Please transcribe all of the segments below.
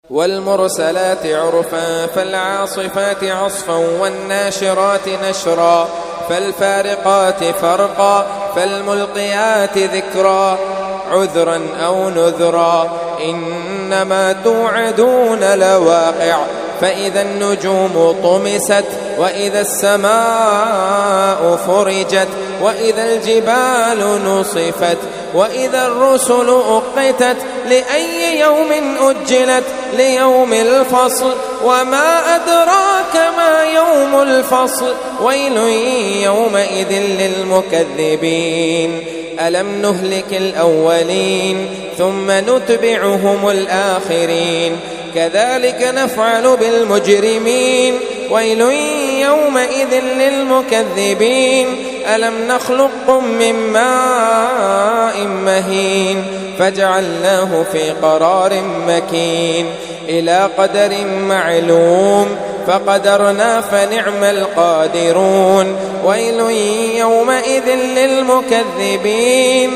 والمرسلات عرفا فالعاصفات عصفا والناشرات نشرا فالفارقات فرقا فالملقيات ذكرا عذرا أو نذرا إنما توعدون لواقع فإذا النجوم طمست وإذا السماء فرجت وإذا الجبال نصفت وإذا الرسل أقتت لأي يوم أجلت ليوم الفصل وما أدراك ما يوم الفصل ويل يومئذ للمكذبين ألم نهلك الأولين ثم نتبعهم الآخرين كذلك نفعل بالمجرمين ويل يومئذ للمكذبين ألم نخلقكم من ماء مهين فجعلناه في قرار مكين إلى قدر معلوم فقدرنا فنعم القادرون ويل يومئذ للمكذبين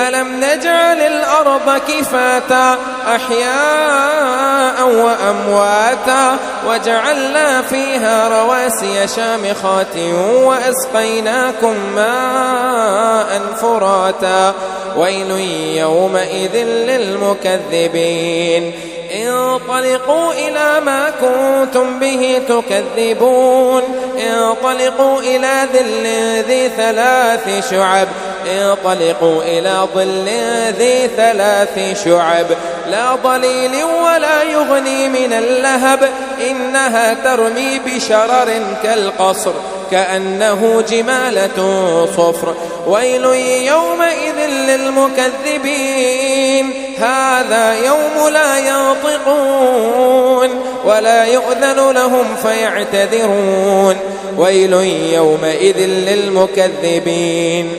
ألم نجعل الأرض كفاتا أحياء وأمواتا وجعلنا فيها رواسي شامخات وأسقيناكم ماء فراتا ويل يومئذ للمكذبين انطلقوا إلى ما كنتم به تكذبون انطلقوا إلى ظل ذي 3 شعب انطلقوا إلى ظل ذي 3 شعب لا ضليل ولا يغني من اللهب إنها ترمي بشرر كالقصر كأنه جمالة صفر ويل يومئذ للمكذبين هذا يوم لا ينطقون ولا يؤذن لهم فيعتذرون ويل يومئذ للمكذبين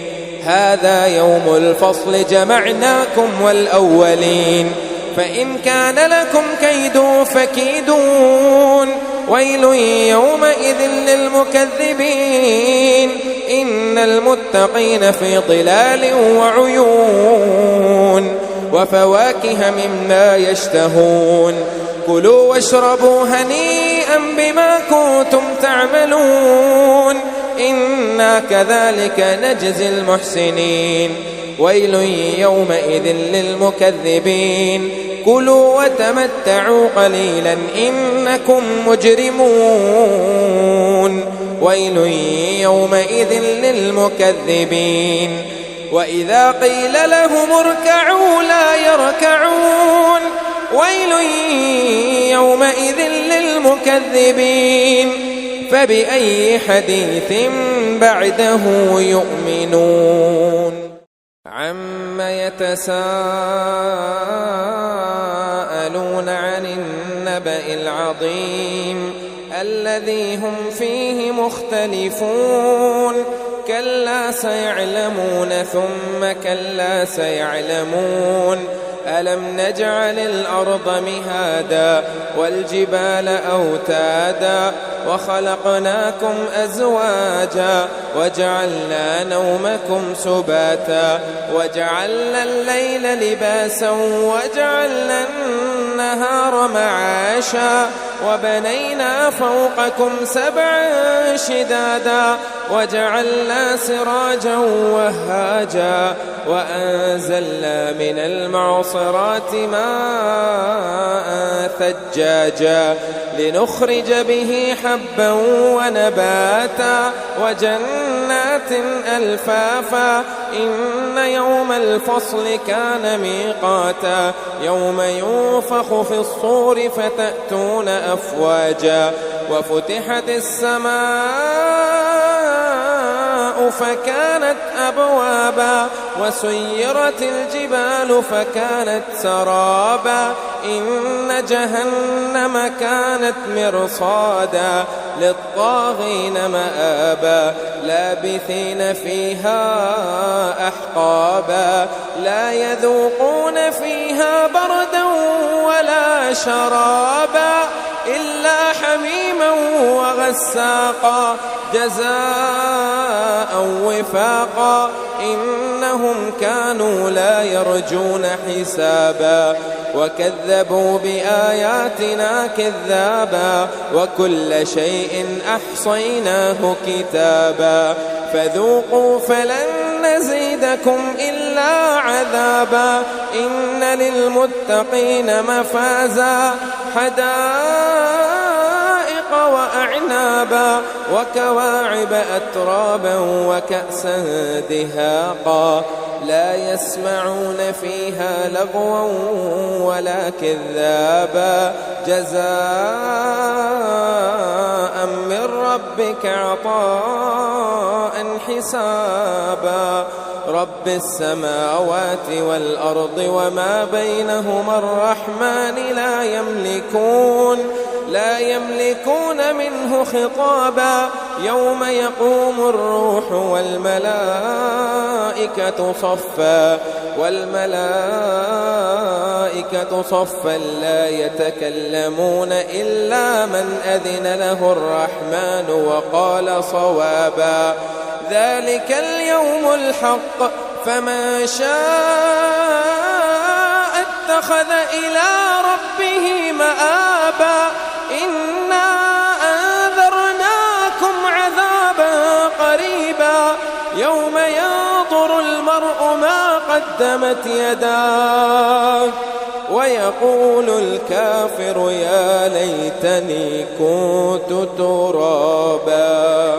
هذا يوم الفصل جمعناكم والأولين فإن كان لكم كيد فكيدون ويل يومئذ للمكذبين إن المتقين في ظلال وعيون وفواكه مما يشتهون كلوا واشربوا هنيئا بما كنتم تعملون إنا كذلك نجزي المحسنين ويل يومئذ للمكذبين كلوا وتمتعوا قليلا إنكم مجرمون ويل يومئذ للمكذبين وإذا قيل لهم اركعوا لا يركعون ويل يومئذ للمكذبين فبأي حديث بعده يؤمنون عم يتساءلون عن النبأ العظيم الذي هم فيه مختلفون كلا سيعلمون ثم كلا سيعلمون ألم نجعل الأرض مهادا والجبال أوتادا وخلقناكم أزواجا وجعلنا نومكم سباتا وجعلنا الليل لباسا وجعلنا النهار معاشا وبنينا فوقكم 7 شدادا وجعلنا سراجا وهاجا وأنزلنا من المعصرات ماء ثجاجا لنخرج به حبا ونباتا وجنات ألفافا إن يوم الفصل كان ميقاتا يوم ينفخ في الصور فتأتون أفواجا وفتحت السماء فكانت أبوابا وسيرت الجبال فكانت سرابا إن جهنم كانت مرصادا للطاغين مآبا لابثين فيها أحقابا لا يذوقون فيها بردا ولا شرابا إلا حميما وغساقا جزاء وفاقا إنهم كانوا لا يرجون حسابا وكذبوا بآياتنا كذابا وكل شيء أحصيناه كتابا فذوقوا فلن نزيدكم إلا عذابا إن للمتقين مفازا حدائق وأعنابا وكواعب أترابا وكأسا دهاقا لا يسمعون فيها لغوا ولا كذابا جزاء من ربك عطاء حسابا رب السماوات والأرض وما بينهما الرحمن لا يملكون منه خطابا يوم يقوم الروح والملائكة صفا لا يتكلمون إلا من أذن له الرحمن وقال صوابا ذلك اليوم الحق فمن شاء اتخذ إلى ربه مآبا إنا أنذرناكم عذابا قريبا يوم ينظر المرء ما قدمت يداه ويقول الكافر يا ليتني كنت ترابا.